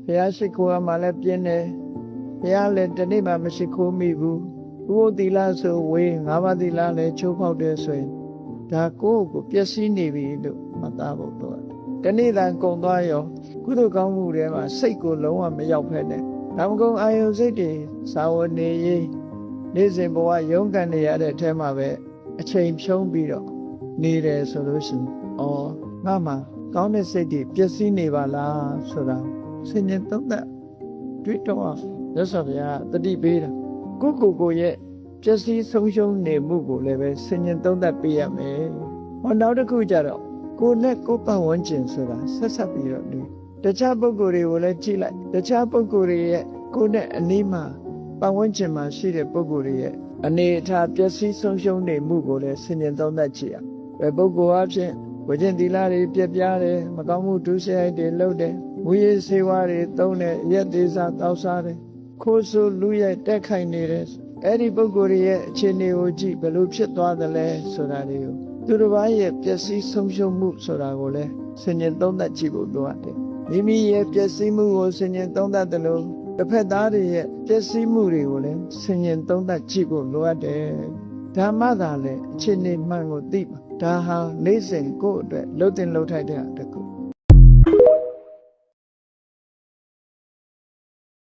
ဘုရားရှိခိုးရမှလည်းပြင်းတယ်ဘုရားလည်းတနေ့မှမရှိခိုးမိဘူးဥပုသ်သီလဆိုဝေး၅ပါးသီလလည်းချိုးဖောက်တယ်ဆိုရင်ဒါကိုယ့်ကိုပျက်စီးနေပြီလို့မှတ်သားဖို့တော့တနေ့တန်ကုန်သွားရောကုသိုလ်ကောင်းမှုတွေမှာစိတ်ကိုလုံးဝမရောက်ဖက်နဲ့ဒါမကုန်အာယုစိတ်တွေစာဝနေရေးနေ့စဉ်ဘဝရုန်းကန်နေရတဲ့အထက်မှာပဲအချိန်ဖြုံးပြီးတော့နေတယ်ဆိုလို့ရှိရင်ငါမှကောင်းတဲ့စိတ်တွေပျက်စီးနေပါလားဆိုတာဆင်ញင်သုံးသပ်တွေးတော့ရသော်ဗျာတတိပေးတာကိုရဲ့ပျက်စီးဆုံးရှုံးနေမှုကိုလည်းပဲဆင်ញင်သုံးသပ်ပေးရမယ်နောက်တစ်ခုကြတော့ကိုနဲ့ကိုပတ်ဝန်းကျင်ဆိုတာဆက်ဆက်ပြီးတော့နေတခြားပုဂ္ဂိုလ်တွေကိုလည်းကြည့်လိုက်တခြားပုဂ္ဂိုလ်တွေရဲ့ကိုနဲ့အနီးမှာပတ်ဝန်းကျင်မှာရှိတဲ့ပုဂ္ဂိုလ်တွေရဲ့အနေအထားပျက်စီးဆုံးရှုံးနေမှုကိုလည်းဆင်ញင်သုံးသပ်ကြည့်ရဘယ်ပုဂ္ဂိုလ်အဖြစ်ဝိဇ္ဇင်သီလတွေပြက်ပြားတယ်မကောင်းမှုဒုစရိုက်တွေလုပ်တယ်ဝိရစေဝါတွေသုံးတယ်ရက်သေးစားတောက်စားတယ်ခိုးဆိုလူရိုက်တက်ခိုင်နေတယ်အဲ့ဒီပုဂ္ဂိုလ်ရဲ့အခြေအနေကိုကြည့်ဘယ်လိုဖြစ်သွားသလဲဆိုတာတွေကိုသူတစ်ပါးရဲ့ပျက်စီးဆုံးရှုံးမှုဆိုတာကိုလည်းဆင်ញင်သုံးသပ်ကြည့်ဖို့လိုအပ်တယ်မိမိရဲ့ပျက်စီးမှုကိုဆင်ញင်သုံးသပ်တယ်လို့တစ်ဖက်သားတွေရဲ့ပျက်စီးမှုတွေကိုလည်းဆင်ញင်သုံးသပ်ကြည့်ဖို့လိုအပ်တယ်ဓမ္မသာလည်းအခြေအနေမှန်ကိုသိပါဒါဟာနေ့စဉ်ကိုယ့်အတွက်လှုပ်တင်လှုပ်ထိုက်တဲ့တကူ